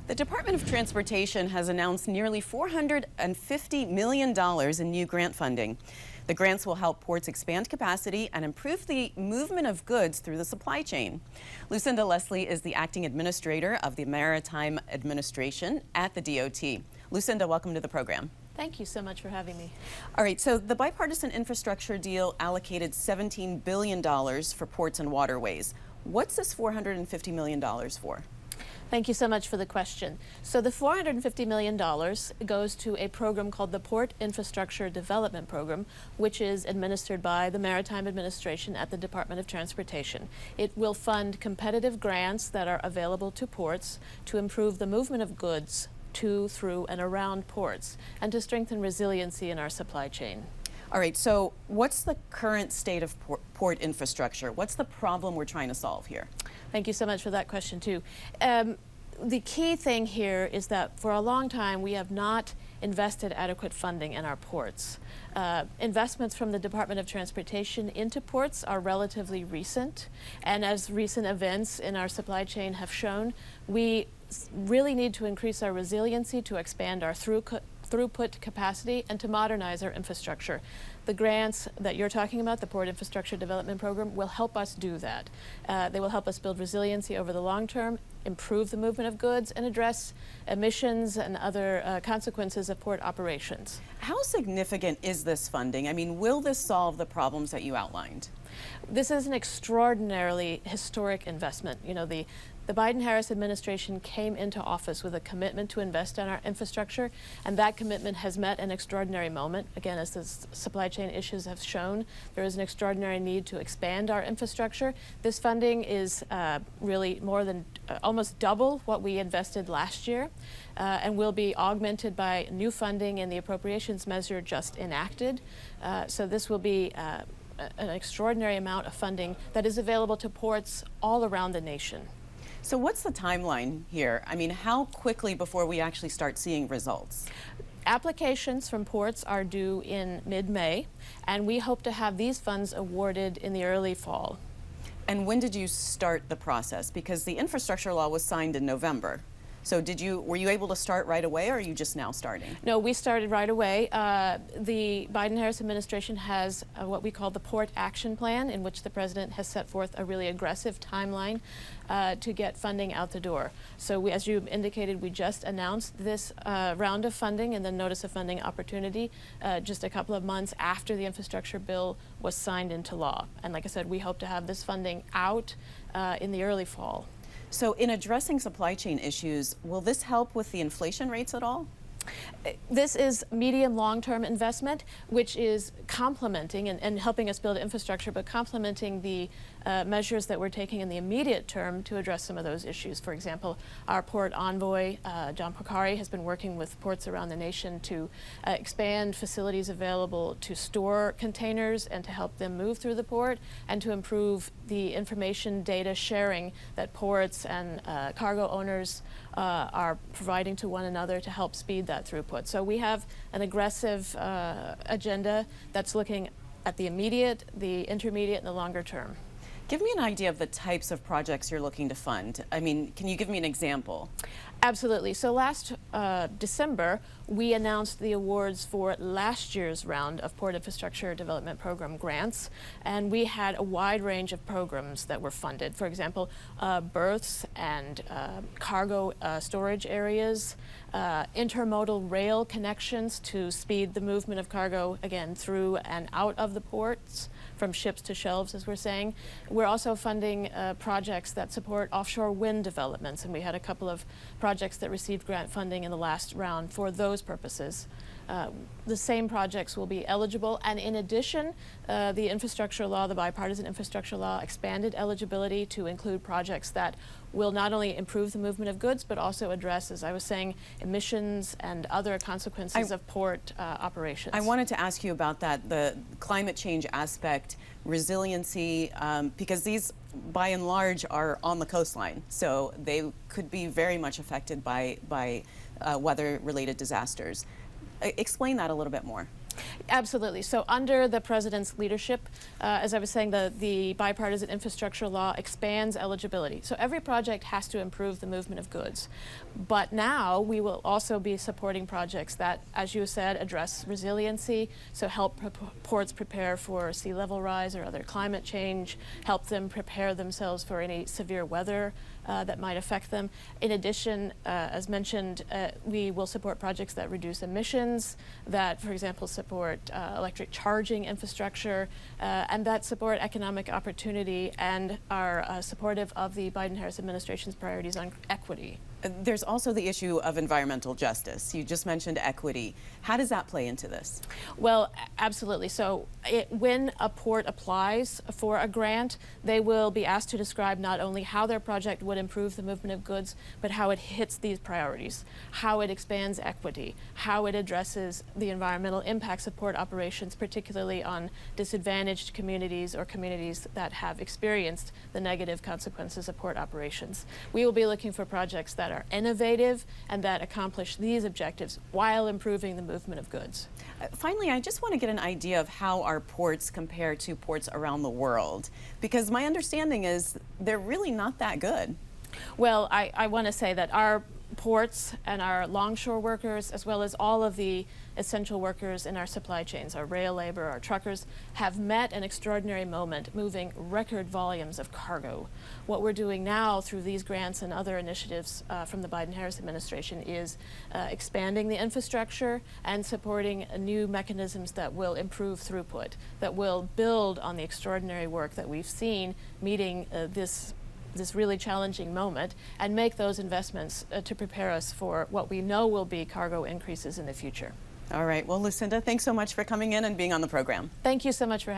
The Department of Transportation has announced nearly $450 million in new grant funding. The grants will help ports expand capacity and improve the movement of goods through the supply chain. Lucinda Lessley is the acting administrator of the Maritime Administration at the DOT. Lucinda, welcome to the program. Thank you so much for having me. All right, so the bipartisan infrastructure deal allocated $17 billion for ports and waterways. What's this $450 million for? Thank you so much for the question. So the $450 million goes to a program called the Port Infrastructure Development Program, which is administered by the Maritime Administration at the Department of Transportation. It will fund competitive grants that are available to ports to improve the movement of goods to, through, and around ports, and to strengthen resiliency in our supply chain. All right, so what's the current state of port infrastructure? What's the problem we're trying to solve here? Thank you so much for that question, too. The key thing here is that for a long time we have not invested adequate funding in our ports. Investments from the Department of Transportation into ports are relatively recent, and as recent events in our supply chain have shown, we really need to increase our resiliency, to expand our throughput capacity, and to modernize our infrastructure. The grants that you're talking about, the Port Infrastructure Development Program, will help us do that. They will help us build resiliency over the long term, improve the movement of goods, and address emissions and other consequences of port operations. How significant is this funding? I mean, will this solve the problems that you outlined? This is an extraordinarily historic investment. You know, the Biden-Harris administration came into office with a commitment to invest in our infrastructure, and that commitment has met an extraordinary moment. Again, as the supply chain issues have shown, there is an extraordinary need to expand our infrastructure. This funding is really more than almost double what we invested last year, and will be augmented by new funding in the appropriations measure just enacted. So this will be an extraordinary amount of funding that is available to ports all around the nation. So what's the timeline here? I mean, how quickly before we actually start seeing results? Applications from ports are due in mid-May, and we hope to have these funds awarded in the early fall. And when did you start the process? Because the infrastructure law was signed in November. So were you able to start right away, or are you just now starting? No, we started right away. The Biden-Harris administration has what we call the Port Action Plan, in which the president has set forth a really aggressive timeline to get funding out the door. So as you indicated, we just announced this round of funding and the notice of funding opportunity just a couple of months after the infrastructure bill was signed into law. And like I said, we hope to have this funding out in the early fall. So in addressing supply chain issues, will this help with the inflation rates at all? This is medium long-term investment, which is complementing and helping us build infrastructure, but complementing the measures that we're taking in the immediate term to address some of those issues. For example, our port envoy, John Pocari, has been working with ports around the nation to expand facilities available to store containers and to help them move through the port, and to improve the information data sharing that ports and cargo owners are providing to one another to help speed that throughput. So we have an aggressive agenda that's looking at the immediate, the intermediate, and the longer term. Give me an idea of the types of projects you're looking to fund. I mean, can you give me an example? Absolutely. So last December, we announced the awards for last year's round of Port Infrastructure Development Program grants, and we had a wide range of programs that were funded. For example, berths and cargo storage areas, intermodal rail connections to speed the movement of cargo, again, through and out of the ports, from ships to shelves, as we're saying. We're also funding projects that support offshore wind developments, and we had a couple of projects that received grant funding in the last round for those purposes. The same projects will be eligible, and in addition, the infrastructure law, the bipartisan infrastructure law, expanded eligibility to include projects that will not only improve the movement of goods, but also address, as I was saying, emissions and other consequences of port operations. I wanted to ask you about that, the climate change aspect, resiliency, because these, by and large, are on the coastline, so they could be very much affected by weather-related disasters. Explain that a little bit more. Absolutely. So under the President's leadership, as I was saying, the bipartisan infrastructure law expands eligibility. So every project has to improve the movement of goods. But now we will also be supporting projects that, as you said, address resiliency, so help ports prepare for sea level rise or other climate change, help them prepare themselves for any severe weather that might affect them. In addition, as mentioned, we will support projects that reduce emissions, that, for example, support electric charging infrastructure, and that support economic opportunity and are supportive of the Biden-Harris administration's priorities on equity. There's also the issue of environmental justice. You just mentioned equity. How does that play into this? Well, absolutely. So when a port applies for a grant, they will be asked to describe not only how their project would improve the movement of goods, but how it hits these priorities, how it expands equity, how it addresses the environmental impacts of port operations, particularly on disadvantaged communities or communities that have experienced the negative consequences of port operations. We will be looking for projects that are innovative and that accomplish these objectives while improving the movement of goods. Finally, I just want to get an idea of how our ports compare to ports around the world, because my understanding is they're really not that good. Well, I want to say that our ports and our longshore workers, as well as all of the essential workers in our supply chains, our rail labor, our truckers, have met an extraordinary moment, moving record volumes of cargo. What we're doing now through these grants and other initiatives from the Biden-Harris administration is expanding the infrastructure and supporting new mechanisms that will improve throughput, that will build on the extraordinary work that we've seen meeting this really challenging moment, and make those investments to prepare us for what we know will be cargo increases in the future. All right. Well, Lucinda, thanks so much for coming in and being on the program. Thank you so much for having me.